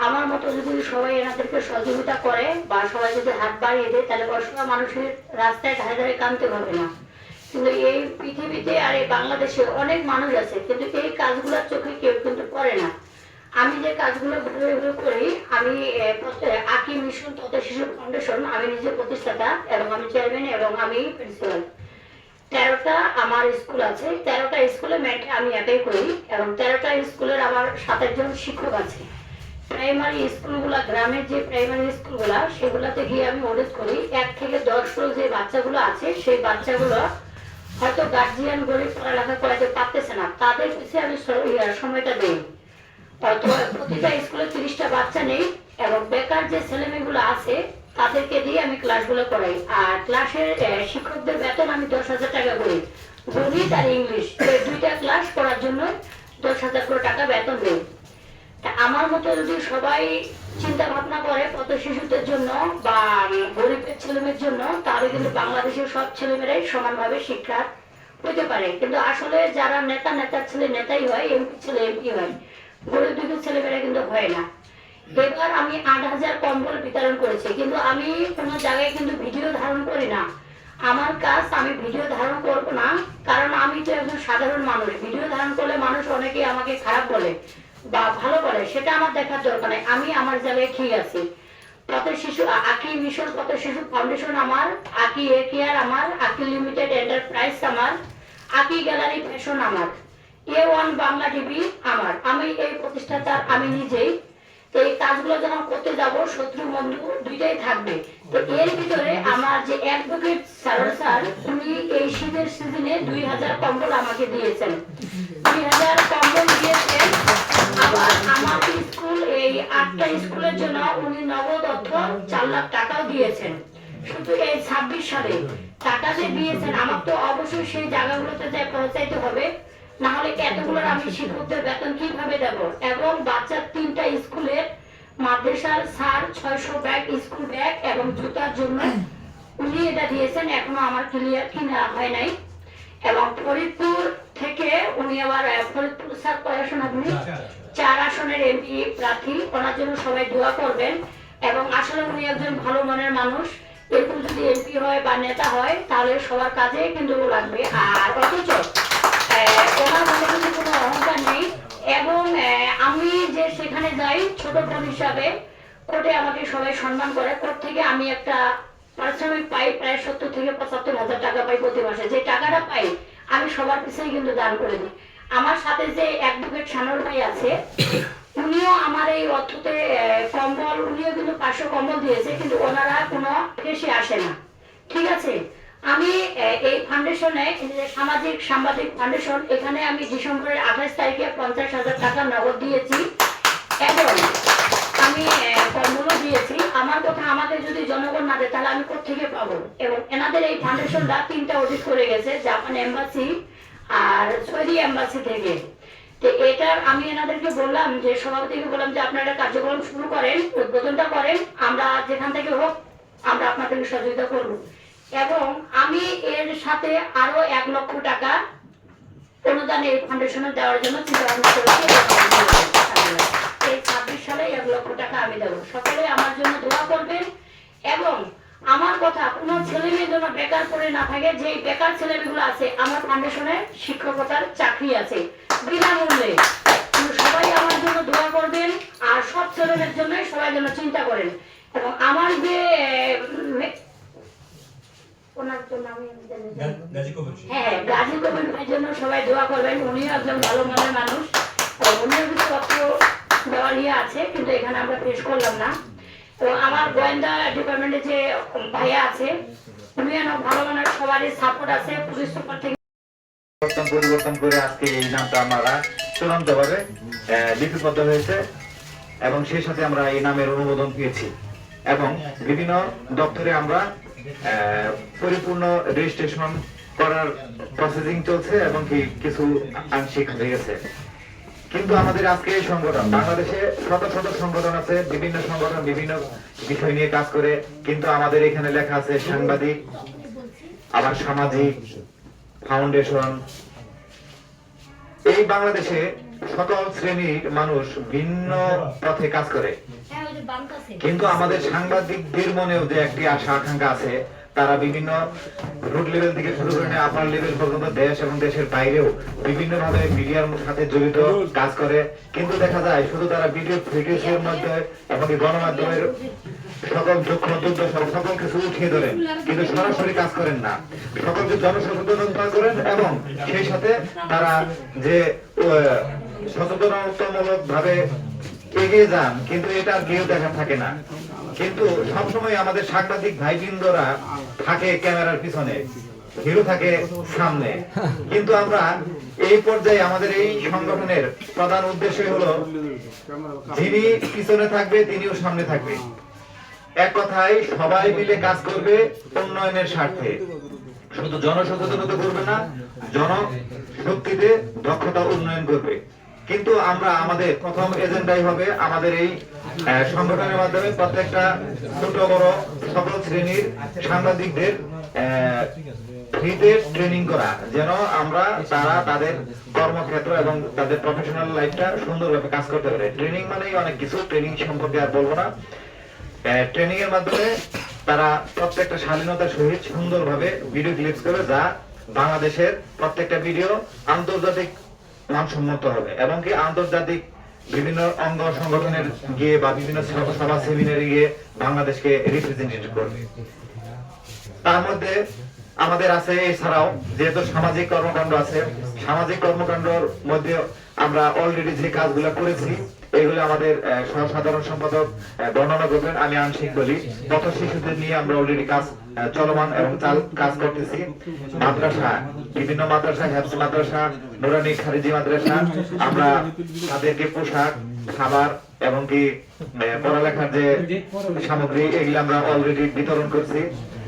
আমার মতো যদি সবাই এনাদেরকে সহযোগিতা করে বা সবাই যদি হাত বাড়িয়ে দেয়, তাহলে অসহায় মানুষের রাস্তায় ধারে ধারে কাঁদতে হবে না। কিন্তু এই পৃথিবীতে আর এই বাংলাদেশে অনেক মানুষ আছে, কিন্তু এই কাজগুলোর চোখে কেউ কিন্তু করে না। আমি যে কাজগুলো ঘুরে করি, আমি আকি মিশন তথা শিশু ফাউন্ডেশন, আমি নিজে প্রতিষ্ঠাতা এবং আমি চেয়ারম্যান এবং আমি প্রিন্সিপাল। 13টা আমার স্কুল আছে, 13টা স্কুলে আমি একাই করি এবং 13টা স্কুলের আমার 7 জন শিক্ষক আছে। প্রাইমারি স্কুলগুলা, গ্রামের যে প্রাইমারি স্কুলগুলা, সেগুলাতে গিয়ে আমি অডিট করি। 1 থেকে 10 যে বাচ্চাগুলো আছে, সেই বাচ্চাগুলো হয়তো গার্জিয়ান গরিব পড়ালেখা করাতে পারতেছে না, তাদের পিছিয়ে আমি সময়টা দিই। হয়তো প্রতিটা স্কুলে 30টা বাচ্চা নেই এবং বেকার যে ছেলেমেয়েগুলো আছে তাদেরকে দিয়ে আমি ক্লাসগুলো করাই। আর ক্লাসের শিক্ষকদের বেতন আমি 10,000 টাকা করি। গণিত আর ইংলিশ এই 2টা ক্লাস করার জন্য 10,000 করে টাকা বেতন দেই। আমার মতো যদি সবাই চিন্তা ভাবনা করে পথ শিশুদের জন্য বা গরিবের ছেলেমেয়ের জন্য, তাহলে কিন্তু বাংলাদেশের সব ছেলেমেয়েরাই সমানভাবে শিক্ষা হতে পারে। কিন্তু আসলে যারা নেতার ছেলে নেতাই হয়, এমপি ছেলে এমপি হয়, গরিব দুঃখের ছেলেমেয়েরা কিন্তু হয় না। এবার আমি 8,000 কম্বল বিতরণ করেছি, কিন্তু আমি কোনো জায়গায় কিন্তু ভিডিও ধারণ করি না। আমার কাজ, আমি ভিডিও ধারণ করব না, কারণ আমি তো একজন সাধারণ মানুষ। ভিডিও ধারণ করলে মানুষ অনেকেই আমাকে খারাপ বলে বা ভালো বলে, সেটা আমার দেখার দরকার নেই। আমি আমার জায়গায় ঠিক আছি। পথের শিশু আকি মিশন, পথের শিশু ফাউন্ডেশন আমার, আকি এ কেয়ার আমার, আকি লিমিটেড এন্টারপ্রাইজ আমার, আকি গ্যালারি ফ্যাশন আমার, A1 বাংলা টিভি আমার। আমি এই প্রতিষ্ঠাতা, আমি নিজেই। তো এই কাজগুলো যখন করতে যাব, শত্রু বন্ধু দুইটাই থাকবে। তো এর ভিতরে আমার যে অ্যাডভোকেট স্যার, উনি এই শীতের সিজনে 2,000 কম্বল আমাকে দিয়েছেন। 2,000 কম্বল দিয়েছেন। আবার আমার স্কুল, এই 8টা স্কুলের জন্য উনি নগদ অর্থ 4 লাখ টাকাও দিয়েছেন। শুধু এই 26 সালে টাকা যে দিয়েছেন, আমার তো অবশ্যই সেই জায়গাগুলোতে যাই পৌঁছাইতে হবে, না হলে এতগুলোর আমি শিক্ষকদের বেতন কিভাবে দেব। এবং বাচ্চার 3টা স্কুলের মাদ্রাসার স্যার 600 ব্যাগ, স্কুল ব্যাগ এবং জুতার জন্য উনি এটা দিয়েছেন। এখনো আমার ক্লিয়ার কিনা হয় নাই। এবং ফরিদপুর থেকে উনি আবার, ফরিদপুর স্যার পড়াশোনা, আপনি 4 আসনের এমপি প্রার্থী, ওনার জন্য সবাই দোয়া করবেন। এবং আসলে উনি একজন ভালো মনের মানুষ। এরকম যদি এমপি হয় বা নেতা হয়, তাহলে সবার কাজে কিন্তু লাগবে। আর অথচ ওনার মনে কিন্তু কোনো অহংকার নেই। এবং আমি যে সেখানে যাই ছোট বোন হিসাবে, কোর্টে আমাকে সবাই সম্মান করে। কোর্ট থেকে আমি একটা পারিশ্রমিক পাই, প্রায় 70 থেকে 75,000 টাকা পাই প্রতি মাসে। যে টাকাটা পাই আমি সবার পিছনে কিন্তু দান করে দিই। আমার সাথে যে অ্যাডভোকেট শানুর ভাই আছে, উনিও আমার এই অর্থতে কম্বল, উনিও কিন্তু 500 কম্বল দিয়েছে, কিন্তু ওনারা কোনো বেশি আসে না। ঠিক আছে, আমি এই ফাউন্ডেশনে, সামাজিক সাংবাদিক ফাউন্ডেশন, এখানে আমি ডিসেম্বরের 28 তারিখে 50,000 টাকা নগদ দিয়েছি এবং আমি কম্বলও দিয়েছি। আমার কথা, আমাকে যদি জনগণ না দেয় তাহলে আমি কোথেকে পাবো। এবং এনাদের এই ফাউন্ডেশনটা 3টা অডিট করে গেছে, জাপান এম্বাসি আর সৌদি এম্বাসি থেকে। তো এটার আমি এনাদেরকে বললাম, যে সভাপতিকে বললাম যে আপনারা কার্যক্রম শুরু করেন, উদ্বোধনটা করেন, আমরা যেখান থেকে হোক আমরা আপনাদেরকে সহযোগিতা করব। এবং আমি এর সাথে আরো 1 লক্ষ টাকা অনুদান এই ফাউন্ডেশনে দেওয়ার জন্য চিন্তা ভাবনা করেছি। এই 26 সালে 1 লক্ষ টাকা আমি দেবো। সকলে আমার জন্য দোয়া করবেন। এবং আমার কথা, কোনো ছেলে মেয়ে যেন বেকার পড়ে না থাকে। যে বেকার ছেলেমেয়েগুলো আছে, আমার ফাউন্ডেশনে শিক্ষকতার চাকরি আছে বিনামূল্যে। সবাই আমার জন্য দোয়া করবেন। আর সব ছেলেমেয়ের জন্য সবাই যেন চিন্তা করেন। এবং আমার যে গাজী কবির ভাইয়ের জন্য সবাই দোয়া করবেন। উনিও একজন ভালো মনের মানুষ, উনিও কিছু অর্থ দেওয়া নিয়ে আছে, কিন্তু এখানে আমরা পেশ করলাম না। এবং আমার গোয়েন্দা ডিপার্টমেন্টে যে ভাইয়া আছে, উনিও ভালো মনের, সবারই সাপোর্ট আছে। পুলিশ সুপার থেকে পরিবর্তন করে আজকে এই নামটা আমরা চূড়ান্ত ভাবে লিপিবদ্ধ হয়েছে এবং সেই সাথে আমরা এই নামের অনুমোদন পেয়েছি। এবং বিভিন্ন দপ্তরে আমরা পরিপূর্ণ রেজিস্ট্রেশন করার প্রসেসিং চলছে এবং কিছু আংশিক হয়ে গেছে। কিন্তু আমাদের আজকে এই সংগঠন, বাংলাদেশে শত শত সংগঠন আছে, বিভিন্ন সংগঠন বিভিন্ন বিষয় নিয়ে কাজ করে, কিন্তু আমাদের এখানে লেখা আছে সাংবাদিক, আবার সামাজিক ফাউন্ডেশন। এই বাংলাদেশে সকল শ্রেণীর মানুষ ভিন্ন পথে কাজ করে, কিন্তু আমাদের সাংবাদিকদের মনেও যে একটি আশা আকাঙ্ক্ষা আছে, তারা বিভিন্ন রুট লেভেল থেকে শুরু করে আপার লেভেল পর্যন্ত দেশ এবং দেশের বাইরেও বিভিন্ন ভাবে মিডিয়ার সাথে জড়িত কাজ করে। কিন্তু দেখা যায় শুধু তারা ভিডিওর মধ্যে এমনকি গণমাধ্যমের সকল দুঃখ দুর্দশা সকল কিছু উঠিয়ে ধরেন, কিন্তু সরাসরি কাজ করেন না। সকলকে জনসচেতনতা করেন এবং সেই সাথে তারা যে সচেতনতামূলক ভাবে এগিয়ে যান, কিন্তু এটা আর কেউ দেখা থাকে না। কিন্তু সবসময় আমাদের সাংবাদিক ভাইবৃন্দরা থাকে ক্যামেরার পিছনে, হিরো থাকে সামনে। কিন্তু আমরা এই পর্যায়ে আমাদের এই সংগঠনের প্রধান উদ্দেশ্য হলো যিনি পিছনে থাকবে তিনিও সামনে থাকবে। এক কথায় সবাই মিলে কাজ করবে উন্নয়নের স্বার্থে, শুধু জনসচেতনতা করবে না, জনশক্তিতে দক্ষতা উন্নয়ন করবে। কিন্তু আমরা আমাদের প্রথম এজেন্ডাই হবে আমাদের এই সংগঠনের মাধ্যমে প্রত্যেকটা ছোট বড় সকল শ্রেণীর সাংবাদিকদের ফ্রিতে ট্রেনিং করা, যেন আমরা তারা তাদের কর্মক্ষেত্র এবং তাদের প্রফেশনাল লাইফটা সুন্দরভাবে কাজ করতে পারে। ট্রেনিং মানেই অনেক কিছু, ট্রেনিং সম্পর্কে আর বলবো না। ট্রেনিং এর মাধ্যমে তারা প্রত্যেকটা শালীনতার সহিত সুন্দরভাবে ভিডিও ক্লিপস করবে, যা বাংলাদেশের প্রত্যেকটা ভিডিও আন্তর্জাতিক মানসম্মত হবে এবং কি আন্তর্জাতিক বিভিন্ন অঙ্গ সংগঠনের গিয়ে বা বিভিন্ন সভা সেমিনারে গিয়ে বাংলাদেশকে রিপ্রেজেন্টেট করবে। তার মধ্যে আমাদের আছে এছাড়াও যেহেতু সামাজিক কর্মকাণ্ড আছে, সামাজিক কর্মকাণ্ডের মধ্যে আমরা অলরেডি যে কাজগুলো করেছি এগুলো আমাদের সাধারণ সম্পাদক বর্ণনা করবেন। আমি আংশিক বলি, পথ শিশুদের নিয়ে আমরা অলরেডি কাজ চলমান এবং কাজ করতেছি। মাদ্রাসা, বিভিন্ন মাদ্রাসা, হেফজ মাদ্রাসা, নুরানি খারিজি মাদ্রাসা, আমরা তাদেরকে পোশাক, খাবার এবং কি পড়ালেখার যে সামগ্রী এগুলো আমরা অলরেডি বিতরণ করছি।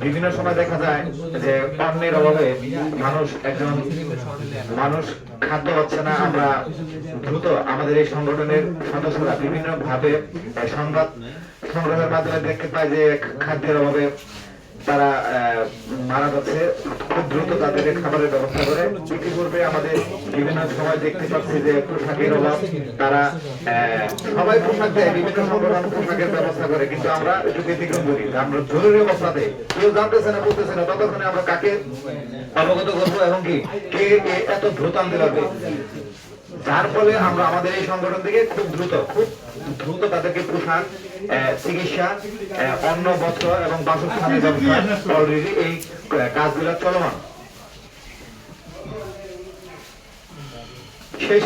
বিভিন্ন সময় দেখা যায় যে অন্যের অভাবে মানুষ খাদ্য হচ্ছে না। আমরা দ্রুত আমাদের এই সংগঠনের সদস্যরা বিভিন্ন ভাবে সংবাদ সংগ্রহের মাধ্যমে দেখতে পাই যে খাদ্যের অভাবে তারা মারা যাচ্ছে। খুব দ্রুত তাদের খাবারের ব্যবস্থা করে বিক্রি করবে। আমাদের বিভিন্ন সময় দেখতে পাচ্ছি যে পোশাকের অভাব, তারা সবাই পোশাক দেয়, বিভিন্ন সংগঠন পোশাকের ব্যবস্থা করে, কিন্তু আমরা একটু ব্যতিক্রম করি। আমরা জরুরি অবস্থাতে কেউ জানতেছে না, বলতেছে না, ততক্ষণে আমরা কাকে অবগত করবো এবং কি কে এত দ্রুত আনতে পারবে, যার ফলে আমরা আমাদের এই সংগঠন থেকে খুব দ্রুত তাদেরকে পোশাক, চিকিৎসা, অন্ন, বস্ত্র এবং বাসস্থানের ব্যবস্থা অলরেডি এই কাজগুলো চলমান। সেই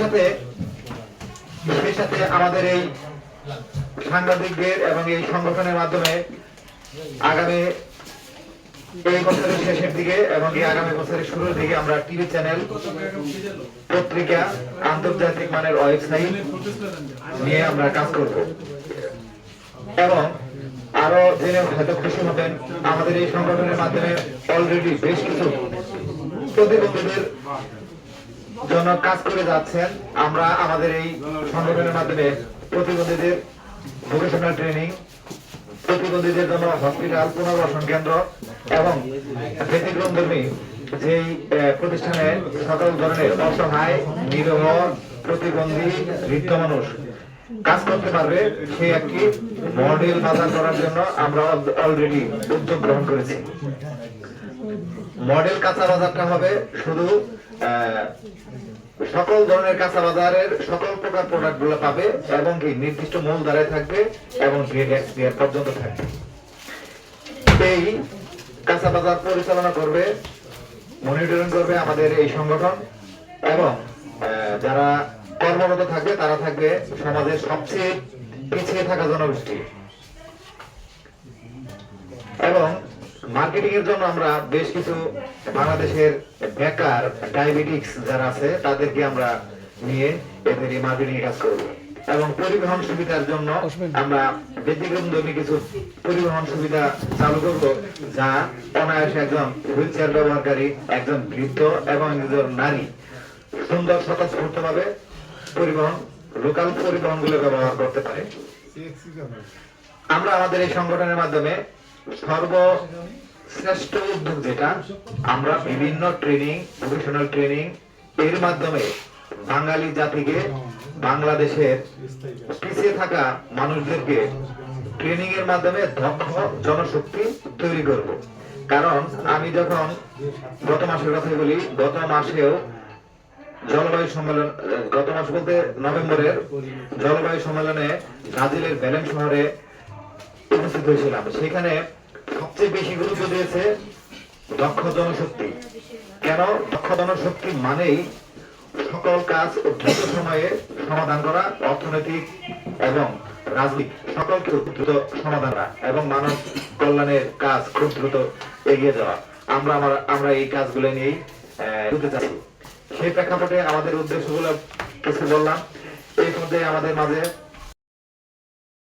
সাথে আমাদের এই সাংবাদিকদের এবং এই সংগঠনের মাধ্যমে আগামী এই বছরের শেষের দিকে এবং আগামী বছরের শুরুর দিকে আমরা টিভি চ্যানেল, পত্রিকা, আন্তর্জাতিক মানের ওয়েবসাইট নিয়ে আমরা কাজ করব। এবং আরো জেনে হয়তো খুশি হবেন, আমাদের এই সংগঠনের মাধ্যমে অলরেডি বেশ কিছু প্রতিবন্ধীদের জন্য কাজ করে যাচ্ছেন। আমরা আমাদের এই সংগঠনের মাধ্যমে প্রতিবন্ধীদের ভোকেশনাল ট্রেনিং, প্রতিবন্ধীদের জন্য হসপিটাল, পুনর্বাসন কেন্দ্র এবং ব্যতিক্রমধর্মী যেই প্রতিষ্ঠানে সকল ধরনের অসহায়, নিরহ, প্রতিবন্ধী, বৃদ্ধ মানুষ কাজ করতে পারবে, সেই একটি মডেল বাজার করার জন্য আমরা অলরেডি উদ্যোগ গ্রহণ করেছি। মডেল কাঁচা বাজারটা হবে শুধু সকল ধরনের কাঁচা বাজারের সকল প্রকার প্রোডাক্ট গুলো পাবে এবং কি নির্দিষ্ট মূল দাঁড়ায় থাকবে এবং গ্রেড এক্সপিআর পর্যন্ত থাকবে। এই কাঁচা বাজার পরিচালনা করবে, মনিটরিং করবে আমাদের এই সংগঠন এবং যারা কর্মরত থাকবে তারা থাকবে সমাজের সবচেয়ে পিছিয়ে থাকা জনগোষ্ঠী। এবং মার্কেটিং এর জন্য আমরা বেশ কিছু বাংলাদেশের বেকার, ডায়াবেটিক্স যারা আছে তাদেরকে আমরা নিয়ে এদের মার্কেটিং এর কাজ করব। এবং পরিবহন সুবিধার জন্য আমরা ব্যতিক্রমধর্মী কিছু পরিবহন সুবিধা চালু করব, যা অনায়াসে একজন হুইল চেয়ার ব্যবহারকারী, একজন বৃদ্ধ এবং একজন নারী সুন্দর স্বতঃস্ফূর্তভাবে লোকাল পরিবহন গুলো ব্যবহার করতে পারে। আমরা আমাদের এই সংগঠনের মাধ্যমে সর্বশ্রেষ্ঠ উদ্যোগ যেটা, আমরা বিভিন্ন ট্রেনিং, ভোকেশনাল ট্রেনিং এর মাধ্যমে বাঙালি জাতিকে, বাংলাদেশের পিছিয়ে থাকা মানুষদেরকে ট্রেনিং এর মাধ্যমে দক্ষ জনশক্তি তৈরি করব। কারণ আমি যখন গত মাসের কথা বলি, গত মাসেও জলবায়ু সম্মেলন, গত মাস বলতে নভেম্বরের জলবায়ু সম্মেলনে ব্রাজিলের বেলেন শহরে উপস্থিত হয়েছিলাম। সেখানে সবচেয়ে বেশি গুরুত্ব দিয়েছে দক্ষ জনশক্তি। কেন? দক্ষ জনশক্তি মানেই সকল কাজ দ্রুত সময়ে সমাধান করা, অর্থনৈতিক এবং রাজনৈতিক সকল কিছু দ্রুত সমাধান করা এবং মানব কল্যাণের কাজ খুব দ্রুত এগিয়ে যাওয়া। আমরা এই কাজগুলো নিয়েই এগোতে চাচ্ছি। সেই প্রেক্ষাপটে আমাদের উদ্দেশ্যগুলো কিছু বললাম। এই মধ্যে আমাদের মাঝে